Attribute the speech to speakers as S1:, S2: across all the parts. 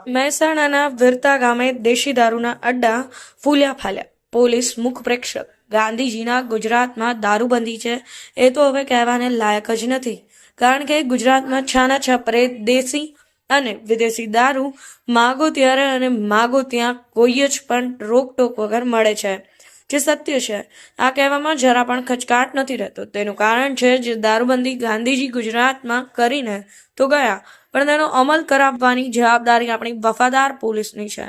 S1: મહેસાણાના વિરતા ગામે દેશી દારૂના અડ્ડા ફૂલ્યા ફાલ્યા. પોલીસ મુખ પ્રેક્ષક. ગાંધીજીના ગુજરાતમાં દારૂબંધી છે એ તો હવે કહેવાને લાયક જ નથી, કારણ કે ગુજરાતમાં છાના છપરે દેશી અને વિદેશી દારૂ માગો ત્યારે અને માગો ત્યાં કોઈ જ પણ રોકટોક વગર મળે છે, જે સત્ય છે. આ કહેવામાં જરા પણ ખચકાટ નથી રહેતો. તેનું કારણ છે જે દારૂબંધી ગાંધીજી ગુજરાતમાં કરીને તો ગયા, પણ તેનો અમલ કરાવવાની જવાબદારી આપણી વફાદાર પોલીસની છે.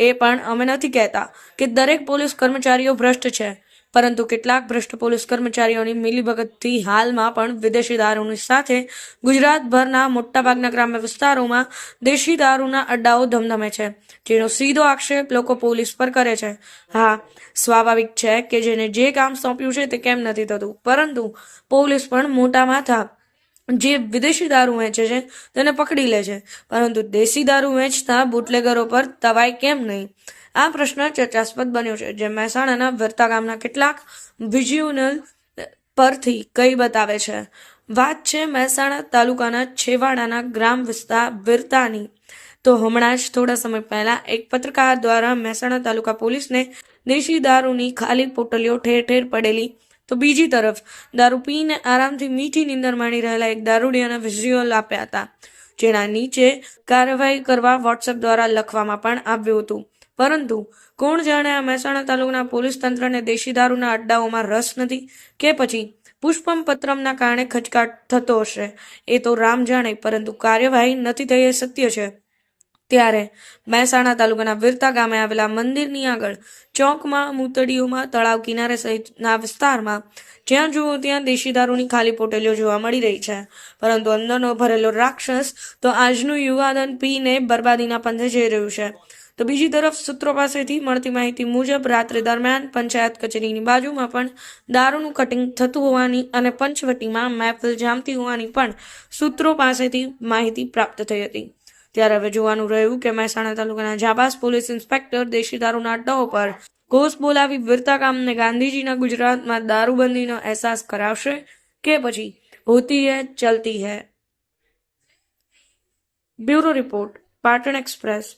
S1: એ પણ અમે નથી કહેતા કે દરેક પોલીસ કર્મચારીઓ ભ્રષ્ટ છે, પરંતુ કેટલાક ભ્રષ્ટ પોલીસ કર્મચારીઓની મિલીભગતથી હાલમાં પણ વિદેશી દારૂની સાથે ગુજરાતભરના મોટાભાગના ગ્રામ્ય વિસ્તારોમાં દેશી દારૂના અડ્ડાઓ ધમધમે છે, જેનો સીધો આક્ષેપ લોકો પોલીસ પર કરે છે. હા, સ્વાભાવિક છે કે જેને જે કામ સોંપ્યું છે તે કેમ નથી થતું, પરંતુ પોલીસ પણ મોટા માથા જે વિદેશી દારૂ વેચે છે તેને પકડી લે છે, પરંતુ દેશી દારૂ વેચતા બુટલેગરો પર તવાય કેમ નહીં? આ પ્રશ્ન ચર્ચાસ્પદ બન્યો છે, જે મહેસાણાના વિરતા ગામના કેટલાક વિઝ્યુઅલ પરથી કઈ બતાવે છે. વાત છે મહેસાણા તાલુકાના છેવાડાના ગ્રામ વિસ્તાર વિરતાની. તો હમણાં જ થોડા સમય પહેલા એક પત્રકાર દ્વારા મહેસાણા તાલુકા પોલીસને દેશી દારૂની ખાલી પોટલીઓ ઠેર ઠેર પડેલી, તો બીજી તરફ દારૂ પીને આરામથી મીઠી નીંદર માણી રહેલા એક દારૂડિયાના વિઝ્યુઅલ આપ્યા હતા, જેના નીચે કાર્યવાહી કરવા વોટ્સએપ દ્વારા લખવામાં પણ આવ્યું હતું. પરંતુ કોણ જાણે આ મહેસાણા તાલુકાના પોલીસ તંત્રને દેશી દારૂના અડ્ડાઓમાં રસ નથી, કે પછી પુષ્પમ પત્રમના કારણે ખચકાટ થતો હશે, એ તો રામ જાણે, પરંતુ કાર્યવાહી નથી થઈ એ સત્ય છે. ત્યારે મહેસાણા તાલુકાના વિરતા ગામે આવેલા મંદિરની આગળ ચોકમાં, મૂતડીઓમાં, તળાવ કિનારે સહિતના વિસ્તારમાં જ્યાં જુઓ ત્યાં દેશી દારૂની ખાલી પોટલીઓ જોવા મળી રહી છે. પરંતુ અંદરનો ભરેલો રાક્ષસ તો આજનું યુવાધન પીને બરબાદીના પંથે જઈ રહ્યું છે. તો બીજી તરફ સૂત્રો પાસેથી મળતી માહિતી મુજબ રાત્રે દરમિયાન પંચાયત કચેરીની બાજુમાં પણ દારૂનું કટિંગ થતું હોવાની અને પંચવટીમાં મહેફિલ જામતી હોવાની પણ સૂત્રો પાસેથી માહિતી પ્રાપ્ત થઈ હતી. ત્યારે હવે જોવાનું રહ્યું કે મહેસાણા તાલુકાના જાબાઝ પોલીસ ઇન્સ્પેક્ટર દેશી દારૂના અડ્ડાઓ પર ઘોષ બોલાવી વિરતા ગામને ગાંધીજીના ગુજરાતમાં દારૂબંધીનો અહેસાસ કરાવશે, કે પછી હોતી હૈ ચલતી હૈ. Bureau report, Patan express.